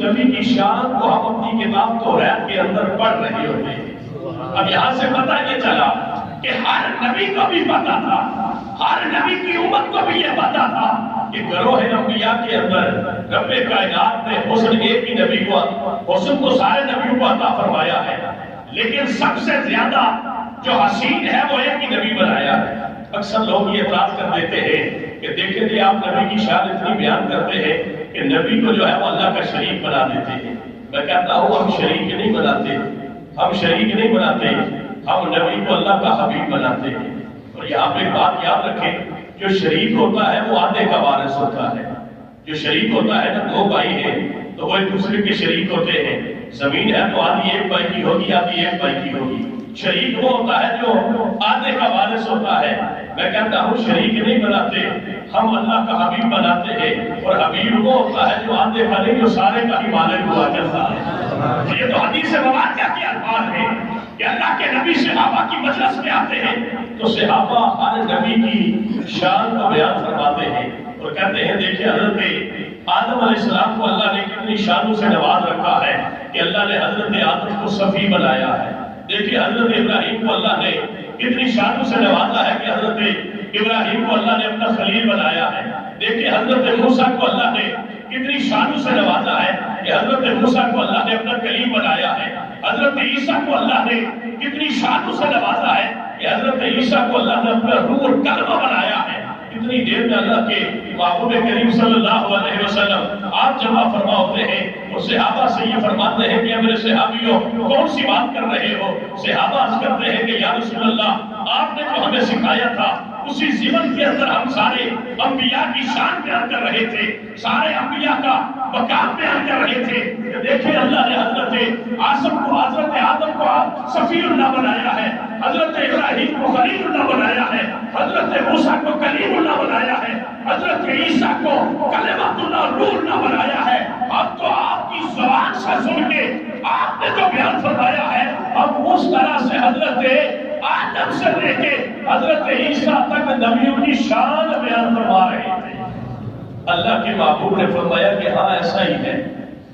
نبی کی شان کو ہم اپنی کتاب توریت کے اندر پڑھ رہے ہوتے ہیں۔ اب یہاں سے پتہ یہ چلا کہ ہر نبی کو بھی پتا تھا، ہر نبی کی امت کو بھی یہ پتا تھا کہ گروہ انبیاء کے اندر رب کائنات نے حسن ایک ہی نبی کو، حسن تو سارے نبیوں کو عطا فرمایا ہے، لیکن سب سے زیادہ جو حسین ہے وہ ایک ہی نبی بنایا ہے۔ اکثر لوگ یہ اعتراض کر دیتے ہیں کہ دیکھیں جی آپ نبی کی شان اتنی بیان کرتے ہیں کہ نبی کو جو ہے وہ اللہ کا شریک بنا دیتے ہیں۔ میں کہتا ہوں ہم شریک نہیں بناتے، ہم شریک نہیں بناتے، ہم نبی کو اللہ کا حبیب بناتے ہیں۔ اور یہاں پہ ایک بات یاد رکھیں، جو شریک ہوتا ہے وہ آدھے کا وارث ہوتا ہے۔ جو شریک ہوتا ہے نا، دو بھائی ہیں تو وہ ایک دوسرے کے شریک ہوتے ہیں۔ زمین ہے تو آدھی ایک بھائی کی ہوگی، آدھی ایک بھائی کی ہوگی۔ شریک وہ ہوتا ہے جو آدھے کا وارث ہوتا ہے۔ میں کہتا ہوں شریک نہیں بناتے، ہم اللہ کا حبیب بناتے ہیں، اور حبیب وہ ہوتا ہے جو آدھے کا نہیں، جو سارے کا ہی مالک ہوا کرتا ہے۔ یہ تو حدیث مبارکہ کے الفاظ ہیں کہ اللہ کے نبی صحابہ کی مجلس میں آتے ہیں تو صحابہ ہر نبی کی شان کا بیان فرماتے ہیں اور کہتے ہیں دیکھیں حضرت آدم علیہ السلام کو اللہ نے کتنی شانوں سے نواز رکھا ہے کہ اللہ نے حضرت آدم کو صفی بنایا ہے۔ دیکھیں حضرت ابراہیم کو اللہ نے کتنی شانوں سے نوازا ہے کہ حضرت ابراہیم کو اللہ نے اپنا خلیل بنایا ہے۔ دیکھیں حضرت موسیٰ کو اللہ نے کتنی شانوں سے نوازا ہے کہ حضرت موسیٰ کو اللہ نے اپنا کلیم بنایا ہے۔ حضرت عیسیٰ کو اللہ نے کتنی شانوں سے نوازا ہے کہ حضرت عیسیٰ کو اللہ نے اپنا روح اور کلمہ بنایا ہے۔ اتنی دیر میں اللہ کے محبوب کریم صلی اللہ علیہ وسلم آپ جمع فرما ہوتے ہیں اور صحابہ سے یہ فرماتے ہیں کہ میرے صحابیوں کون سی بات کر رہے ہو؟ صحابہ عرض کرتے ہیں کہ یا رسول اللہ آپ نے جو ہمیں سکھایا تھا اسی زمن کے اندر ہم سارے انبیاء کی شان بیان کر رہے تھے، سارے انبیاء کا مقام بیان کر رہے تھے۔ دیکھیں اللہ نے حضرت آدم کو صفی اللہ بنایا ہے، حضرت ابراہیم کو خلیل اللہ بنایا ہے، حضرت موسیٰ کو کلیم اللہ بنایا ہے، حضرت عیسیٰ کو کلمۃ اللہ روح اللہ بنایا ہے۔ اب تو آپ کی زبان سے سن کے آپ نے جو بیان فرمایا ہے ہم اس طرح سے حضرت آدم سے لے کے حضرت عیسیٰ تک نبیوں کی شان بیان فرما رہے تھے۔ اللہ کے محبوب نے فرمایا کہ ہاں ایسا ہی ہے،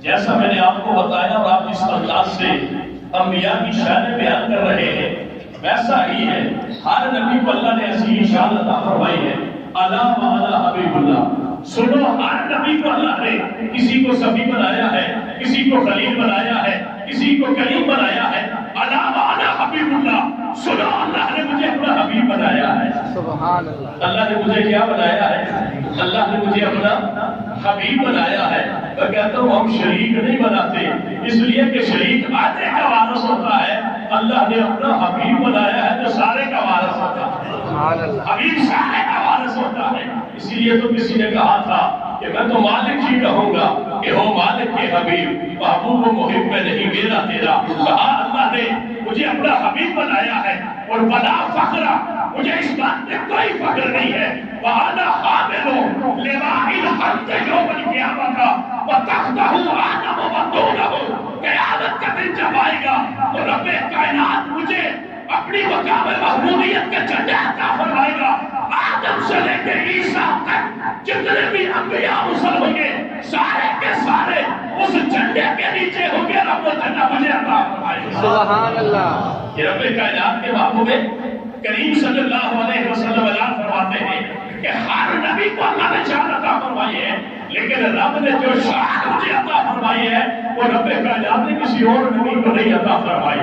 جیسا میں نے آپ کو بتایا اور آپ اس انداز سے انبیاء کی شان بیان کر رہے ہیں ویسا ہی ہے۔ ہر نبی کو اللہ نے ایسی شان عطا فرمائی ہے۔ الا وعلا حبیب اللہ، سنو ہر نبی کو اللہ نے کسی کو صفی بنایا ہے، کسی کو خلیل بنایا ہے، کسی کو کلیم بنایا ہے۔ الا وعلا حبیب اللہ، سنو اللہ نے مجھے اپنا حبیب بنایا ہے۔ سبحان اللہ، اللہ نے مجھے کیا بنایا ہے؟ اللہ نے مجھے اپنا حبیب بنایا ہے۔ میں کہتا ہوں ہم شریک نہیں بناتے، اس لیے کہ شریک آدھے کا وارث ہوتا ہے، اللہ نے اپنا حبیب بنایا ہے جو سارے کا وارث ہوتا ہے۔ سبحان اللہ، حبیب سارے کا وارث ہوتا ہے۔ اسی لیے تو کسی نے کہا تھا کہ میں تو مالک ہی کہوں گا کہ ہو مالک کے حبیب، محبوب و محب میں نہیں میرا تیرا۔ کہا اللہ نے مجھے اپنا حبیب بنایا ہے اور بلا فخر، مجھے اس بات میں کوئی فخر نہیں ہے۔ وَأَنَا حَامِلُ لِوَاءِ الْحَمْدِ يَوْمَ الْقِيَامَةِ وَتَحْتَهُ آدَمُ وَنُورُهُ۔ قیامت کا دن جب آئے گا تو رب کائنات مجھے اپنی مقام محمودیت کا جھنڈا عطا فرمائے گا۔ آدم سے لے کے عیسیٰ تک جتنے بھی انبیاء مسلم ہوں گے سارے کے سارے اس جھنڈے کے نیچے ہوں گے، رب وہ جھنڈا مجھے عطا فرمائے گا۔ سبحان اللہ، یہ رب کائنات کے محبوب کریم صلی اللہ علیہ وسلم اعلان فرماتے ہیں کہ ہر نبی کو اللہ نے شان عطا فرمائی ہے، لیکن رب نے جو شان مجھے عطا فرمائی ہے وہ رب کائنات نے کسی اور نبی کو نہیں عطا فرمائی۔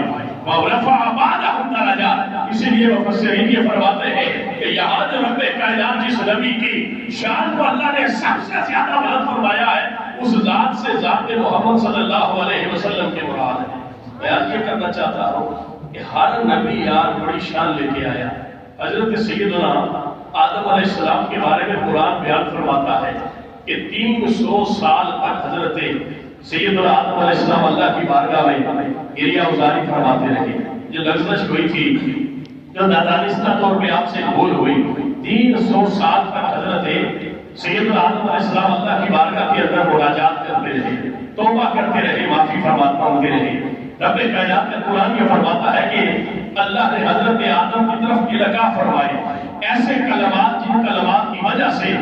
وَرَفَعَ بَعْضَهُمْ دَرَجَاتٍ، اسی لیے مفسرین یہ فرماتے ہیں کہ یہاں جو رب کائنات جس نبی کی شان کو اللہ نے سب سے زیادہ بلند فرمایا ہے اس ذات سے ذات محمد صلی اللہ علیہ وسلم کے مراد ہے۔ میں آج یہ کرنا چاہتا ہوں کہ ہر نبی یار بڑی شان لے کے آیا۔ حضرت سیدنا آدم علیہ السلام کے بارے میں قرآن بیان فرماتا ہے کہ 300 سال تک حضرت سیدنا آدم علیہ السلام اللہ کی بارگاہ میں گریہ گزاری فرماتے رہے۔ جو لغزش ہوئی تھی، جو نادانستہ طور پہ آپ سے بھول ہوئی، 300 سال تک حضرت سیدنا آدم علیہ السلام اللہ کی بارگاہ کے اندر مناجات کرتے رہے، توبہ کرتے رہے، معافی مانگتے رہے۔ رب کائنات میں قرآن یہ فرماتا ہے کہ اللہ نے حضرت آدم کی طرف کی لگا فرمائی ایسے کلمات جن کلمات کی وجہ سے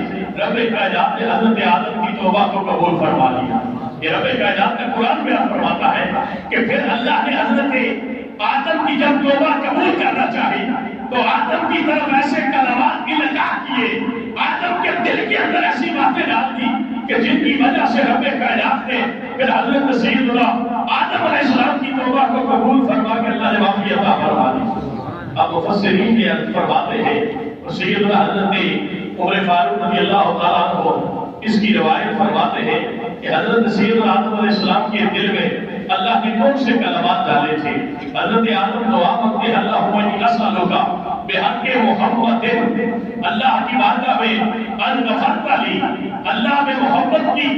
رب کائنات نے حضرت آدم کی توبہ کو قبول فرما لیا۔ یہ رب کائنات کا قرآن بیان فرماتا ہے کہ پھر اللہ نے حضرت آدم کی جب توبہ قبول کرنا چاہی تو آدم کی طرف ایسے کلمات کی لگا کیے، آدم کے دل کے اندر ایسی باتیں ڈال دی کہ جن کی وجہ سے رب کائنات نے پھر حضرت سیدنا آدم علیہ السلام کی توبہ کو قبول فرما کے اللہ نے معافی عطا فرما دی۔ اب مفسرین یہ فرماتے ہیں سیدنا حضرت عمر فاروق رضی اللہ تعالیٰ عنہ اس کی روایت فرماتے ہیں کہ حضرت سیدنا آدم علیہ السلام کے دل میں اللہ نے کون سے کلمات ڈالے تھے۔ حضرت آدم دعا مانگتے ہیں اللہم انی اسألک بحق محمد، اللہ کی بارگاہ میں ان غفرت لی، اللہ میں محبت کی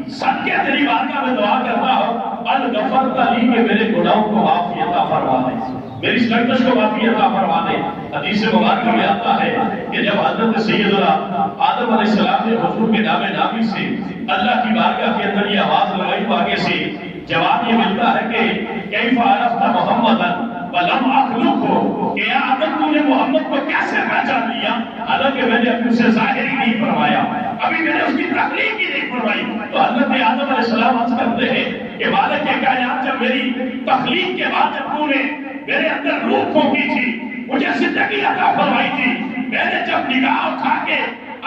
صدقے تیری بارگاہ میں دعا کرتا ہوں ان غفرت لی کہ میرے گناہوں کو معافی عطا فرما دے، میری سرکش کو معافی عطا فرما دے۔ حدیث مبارکہ میں آتا ہے کہ جب حضرت سیدنا آدم علیہ السلام نے حضور کے نام نامی سے اللہ کی بارگاہ کے اندر یہ آواز لگائی تو آگے سے جواب یہ ملتا ہے کہ کیف عرفت محمدا ولم اخلقہ، کہ یا آدم تو نے محمد کو کیسے پہچان لیا حالانکہ میں نے اپنے سے ظاہر ہی نہیں فرمایا، ابھی میں نے اس کی تخلیق ہی نہیں فرمائی۔ تو حضرت آدم علیہ السلام عرض کرتے ہیں کہ مالک کائنات جب میری تخلیق کے بعد جب تو نے میرے اندر روح پھونکی تھی، مجھے زندگی عطا فرمائی تھی، میں نے جب نگاہ اٹھا کے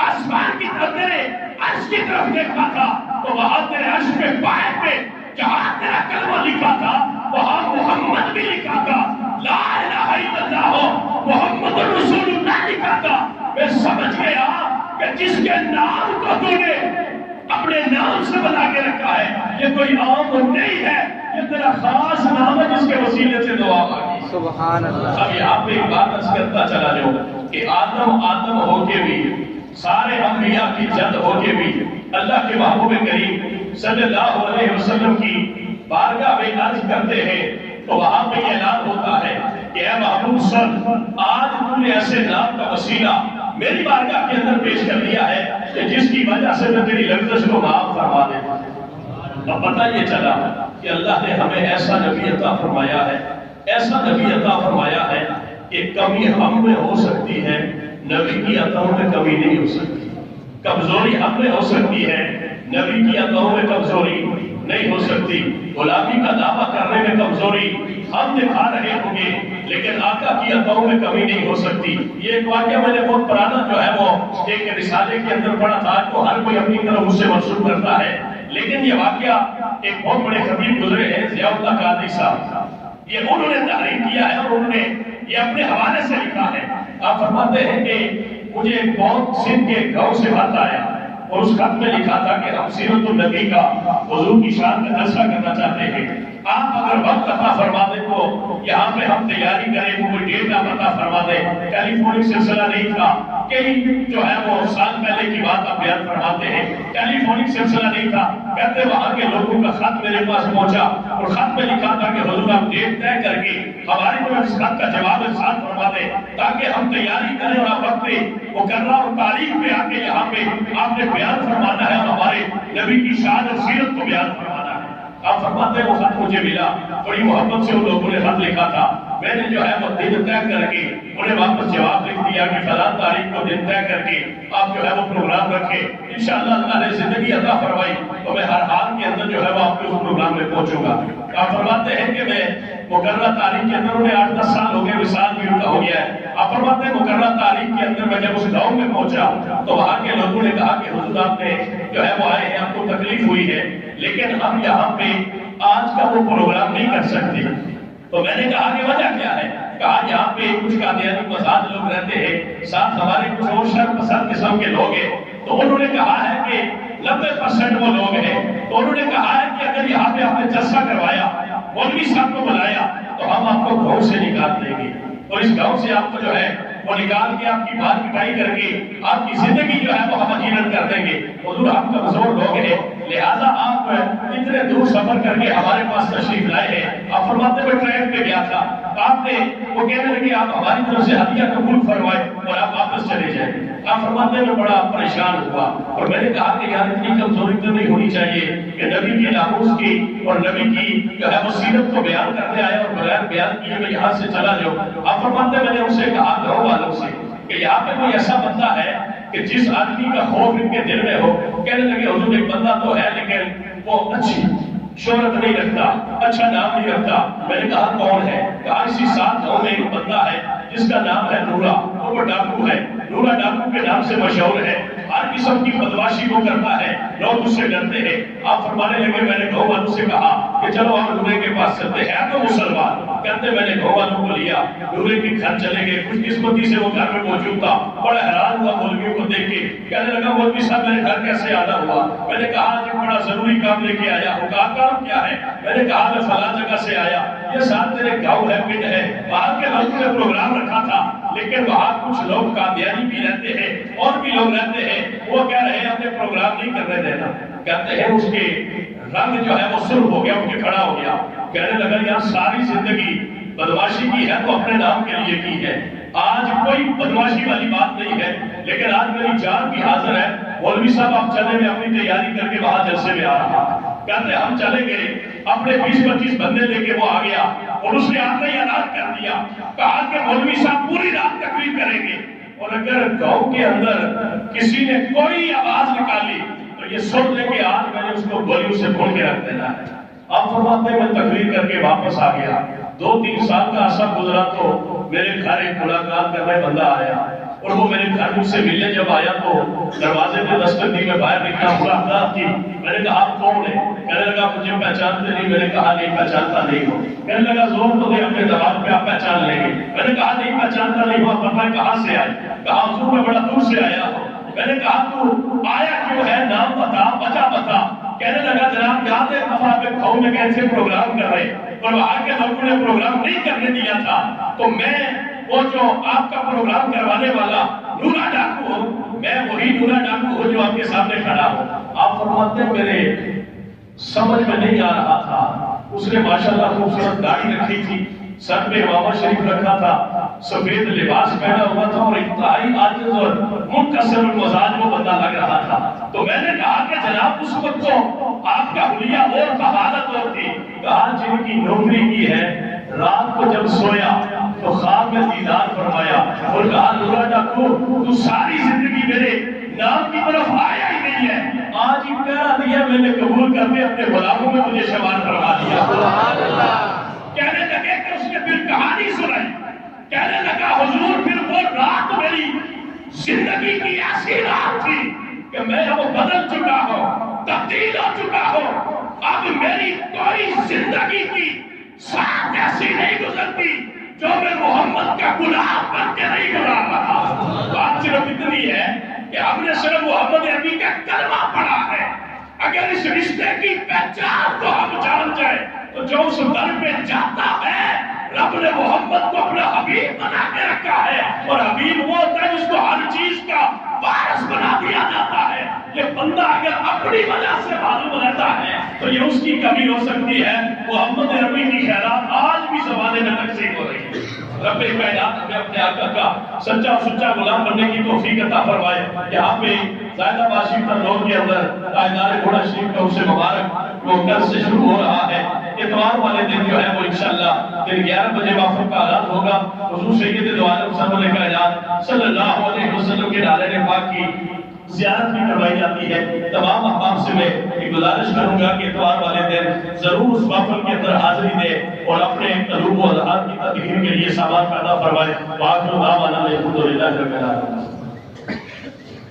آسمان کی طرف تیرے عرش کی طرف دیکھا تھا تو وہاں تیرے عرش پہ پائے پہ جہاں تیرا کلمہ لکھا تھا وہاں محمد بھی لکھا تھا، لا الہ الا اللہ محمد رسول اللہ لکھا تھا۔ میں سمجھ گیا کہ جس کے نام کو تو نے اپنے نام سے بنا کے رکھا ہے یہ کوئی عام نہیں ہے، یہ تیرا خاص نام ہے جس کے وسیلے سے دعا مانگی۔ سبحان اللہ۔ اب یہاں پہ ایک بات عرض کرتا چلا جاؤں کہ آدم ہو کے بھی، سارے انبیاء کی جد ہو کے بھی اللہ کے محبوب کریم صلی اللہ علیہ وسلم کی بارگاہ میں عرض کرتے ہیں تو وہاں پہ یہ اعلان ہوتا ہے کہ اے محبوب صلی آج تم نے ایسے نام کا وسیلہ میری بارگاہ کے اندر پیش کر دیا ہے کہ جس کی وجہ سے میں تیری لغزش کو معاف فرما دیتا ہوں۔ اب پتہ یہ چلا کہ اللہ نے ہمیں ایسا نبی عطا فرمایا ہے، ایسا نبی عطا فرمایا ہے کہ کمی ہم میں ہو سکتی ہے، نبی کی عطاؤں میں کمی نہیں ہو سکتی۔ کمزوری ہم میں ہو سکتی ہے، نبی کی عطاؤں میں کمزوری نہیں ہو سکتی۔ غلامی کا دعویٰ کرنے میں کمزوری ہم دکھا رہے ہوں گے لیکن آقا کی عطاؤں میں کمی نہیں ہو سکتی۔ یہ ایک واقعہ میں نے بہت پرانا جو ہے وہ ایک رسالے کے اندر پڑھا تھا، تو ہر کوئی اپنی طرف اس سے منسوب کرتا ہے، لیکن یہ واقعہ ایک بہت بڑے خطیب گزرے ہیں ضیاء اللہ قادری صاحب، یہ انہوں نے تحریر کیا ہے اور انہوں نے یہ اپنے حوالے سے لکھا ہے۔ آپ فرماتے ہیں کہ مجھے ایک بہت سندھ کے گاؤں سے خط آیا اور اس خط میں لکھا تھا کہ ہم سیرت النبی کا حضور کی شان کا جلسہ کرنا چاہتے ہیں، آپ اگر وقت عطا فرما دیں تو یہاں پہ ہم تیاری کریں، کوئی ڈیٹ آپ عطا فرما دیں۔ ٹیلی فونک سلسلہ نہیں تھا، کئی جو ہے وہ سال پہلے کی بات آپ بیان فرماتے ہیں، ٹیلی فونک سلسلہ نہیں تھا، کہتے وہاں کے لوگوں کا خط میرے پاس پہنچا اور خط میں لکھا تھا کہ حضور آپ ڈیٹ طے کر کے ہماری طرف اس خط کا جواب ارسال فرما دیں تاکہ ہم تیاری کریں اور آپ وقت مقررہ اور تاریخ پہ آ کے یہاں پہ آپ نے بیان فرمانا ہے، ہمارے نبی کی شان اور سیرت کو بیان فرمانا ہے۔ آپ فرماتے ہیں وہ خط مجھے ملا، بڑی محبت سے ان لوگوں نے خط لکھا تھا، میں نے جو ہے وہ دن طے کر کے انہیں واپس جواب لکھ دیا کہ فلاں تاریخ کو دن طے کر کے آپ جو ہے وہ پروگرام رکھیں، انشاءاللہ اللہ نے زندگی عطا فرمائی تو میں ہر حال کے اندر جو ہے وہ آپ کے اس پروگرام میں پہنچوں گا۔ آپ فرماتے ہیں کہ میں مقررہ تاریخ کے اندر انہیں 8-10 سال ہو گئے، وصال بھی ان کا ہو گیا ہے۔ آپ فرماتے ہیں مقررہ تاریخ کے اندر میں جب اس گاؤں میں پہنچا تو وہاں کے لوگوں نے کہا کہ حضور آپ نے جو ہے وہ آئے ہیں، آپ کو تکلیف ہوئی ہے لیکن ہم یہاں پہ آج کا وہ پروگرام نہیں کر سکتے۔ تو میں نے کہا کہ وجہ کیا ہے؟ کہا یہاں پہ کچھ قادیانی مزاج لوگ رہتے ہیں، ساتھ ہمارے کچھ اور شر پسند قسم کے لوگ ہیں، تو انہوں نے کہا ہے کہ 90% وہ لوگ ہیں، تو انہوں نے کہا ہے کہ اگر یہاں پہ آپ نے جلسہ کروایا، مولوی صاحب کو بلایا تو ہم آپ کو گاؤں سے نکال دیں گے اور اس گاؤں سے آپ کو جو ہے وہ نکال کے آپ کی بات پٹائی کر کے آپ کی زندگی جو ہے وہ ہم اجیرت کر دیں گے۔ حضور آپ کمزور لوگ ہیں لہذا آپ اتنے دور سفر کر کے ہمارے پاس تشریف لائے ہیں۔ آپ فرماتے ہوئے ٹرین پہ گیا تھا، آپ نے وہ کہنے لگے آپ ہماری طرف سے ہدیہ قبول فرمائے اور آپ واپس چلے جائیں۔ آپ فرماتے ہیں میں بڑا پریشان ہوا اور میں نے کہا کہ یار اتنی کمزوری تو نہیں ہونی چاہیے کہ نبی کی ناموس کی اور نبی کی جو ہے وہ سیرت کو بیان کرنے آئے اور بغیر بیان کیے میں یہاں سے چلا جاؤں۔ آپ فرماتے ہیں میں نے ان سے کہا گھروں والوں سے کہ یہاں پہ کوئی ایسا بندہ ہے کہ جس آدمی کا خوف ان کے دل میں ہو، کہنے لگے حضور ایک بندہ تو ہے لیکن وہ اچھی شہرت نہیں رکھتا، اچھا نام نہیں رکھتا۔ میں نے کہا کون ہے؟ کہا اسی 7 گاؤں میں ایک بندہ ہے جس کا نام ہے نورا، وہ ڈاکو ہے، نورا ڈاکو کے نام سے مشہور ہے، ہر قسم کی بدماشی وہ کرتا ہے، لوگ اس سے ڈرتے ہیں۔ آپ فرمانے لگے میں نے گاؤں والوں سے کہا کہ چلو آپ نورے کے پاس چلتے ہیں تو مسلمان کہتے میں نے گاؤں والوں کو لیا، نورے کے گھر چلے گئے، خوش قسمتی سے وہ گھر میں موجود تھا، بڑا حیران ہوا مولویوں کو دیکھ کے، کہنے لگا مولوی صاحب میرے گھر کیسے آنا ہوا؟ میں نے کہا آج بڑا ضروری کام لے کے آیا ہوں۔ کہا کام کیا ہے؟ میں نے کہا میں فلاں جگہ سے آیا، یہ ساتھ تیرے گاؤں ہے پنڈ ہے، وہاں کے لوگوں نے پروگرام رکھا تھا لیکن وہاں کچھ لوگ قادیانی بھی رہتے ہیں اور بھی لوگ رہتے ہیں، وہ کہہ رہے ہیں ہمیں پروگرام نہیں کرنے دینا۔ کہتے ہیں اس کے رنگ جو ہے وہ سرخ ہو گیا، اٹھ کے کھڑا ہو گیا، کہنے لگا یار ساری زندگی بدماشی کی ہے تو اپنے نام کے لیے کی ہے، آج کوئی بدماشی والی بات نہیں ہے، لیکن آج میری جان بھی حاضر ہے، مولوی صاحب آپ چلے میں اپنی تیاری کر کے وہاں جلسے میں آ رہا۔ کہتے ہم چلے گئے، اپنے 20-25 بندے لے کے وہ آ گیا اور اس نے آتے ہی اعلان کر دیا، کہا کہ مولوی صاحب پوری رات تقریر کریں گے اور اگر گاؤں کے اندر کسی نے کوئی آواز نکالی تو یہ سن لے کہ آج میں نے اس کو گولیوں سے کھول کے رکھ دینا ہے۔ آپ فرماتے ہیں میں تقریر کر کے واپس آ گیا، 2-3 سال کا عرصہ گزرا تو میرے گھر ایک ملاقات کرنے بندہ آیا اور وہ میرے گھر مجھ سے ملنے جب آیا تو دروازے پہ دستک دی، میں باہر نکلا، ملاقات کی، میں نے کہا آپ کون ہیں؟ کہنے لگا مجھے پہچانتے نہیں؟ میں نے کہا نہیں پہچانتا نہیں ہو۔ کہنے لگا زور تو دے اپنے زبان پہ، آپ پہچان لیں گے۔ میں نے کہا نہیں پہچانتا نہیں ہوا۔ فرمایا کہاں سے آئے؟ کہا حضور میں بڑا دور سے آیا ہوں۔ میں نے کہا تو آیا کیوں ہے؟ نام بتا، وجہ بتا۔ کہنے لگا جناب یاد ہے دفعہ پہ گاؤں میں گئے تھے پروگرام کر رہے اور وہاں کے لوگوں نے پروگرام نہیں کرنے دیا تھا تو میں وہ جو آپ کا پروگرام کروانے والا نورا ڈاکو ہوں، میں وہی نورا ڈاکو ہوں جو آپ کے سامنے کھڑا ہوں۔ آپ فرماتے ہیں میرے سمجھ میں نہیں آ رہا تھا، اس نے ماشاءاللہ خوبصورت داڑھی رکھی تھی، سر پہ امامہ شریف رکھا تھا، سفید لباس پہنا ہوا تھا اور انتہائی عاجز اور منکسر المزاج وہ بندہ لگ رہا تھا۔ تو میں نے کہا کہ جناب اس وقت تو آپ کا حلیہ اور تھا، حالت اور تھی۔ کہا جن کی نوکری کی ہے رات کو جب سویا تو خواب میں دیدار فرمایا اور کہا نورا ڈاکو تو ساری زندگی میرے نام کی طرف آیا ہی نہیں ہے، آج ہی پیرا دیا میں نے قبول کر کے اپنے غلاموں میں مجھے شمار کروا دیا۔ کہنے لگے کہ اس نے پھر کہانی سنائی، کہنے لگا حضور پھر وہ رات میری زندگی کی ایسی رات تھی کہ میں اب بدل چکا ہوں، تبدیل ہو چکا ہوں، اب میری کوئی زندگی کی ساتھ ایسی نہیں گزرتی جو میں محمد کا غلام بن کے نہیں گزار رہا۔ بات صرف اتنی ہے کہ ہم نے صرف محمد عربی کا کلمہ پڑھا ہے، اگر اس رشتے کی پہچان کو ہم جان جائیں تو جو اس در پہ جاتا ہے رب نے محمد کو اپنا حبیب بنا کے رکھا ہے، اور حبیب وہ ہوتا ہے جس کو ہر چیز کا وارث بنا دیا جاتا ہے۔ یہ بندہ اگر اپنی وجہ سے معلوم رہتا ہے تو یہ اس کی کمی ہو سکتی ہے۔ محمد عربی کی خیرات آج بھی زمانے میں تقسیم ہو رہی ہے۔ رب کائنات ہمیں اپنے آقا کا سچا سچا غلام بننے کی توفیق عطا فرمائے۔ یہاں پہ زائدہ باشی تنور کے اندر تاجدار گھوڑا شریف کا اسے مبارک وہ کل سے شروع ہو رہا ہے۔ اتوار والے دن جو ہے وہ انشاءاللہ دن 11 بجے وافر کا آغاز ہوگا۔ حضور سید دو عالم صلی اللہ علیہ وسلم کے نالے پاک کی زیارت بھی کروائی جاتی ہے۔ تمام احباب سے میں ایک گزارش کروں گا کہ اتوار والے دن ضرور اس محفل کے اندر حاضری دے اور اپنے قلوب و اذہان کی تطہیر کے لیے سامان پیدا فرمائے۔ وآخر دعوانا الحمدللہ رب العالمین۔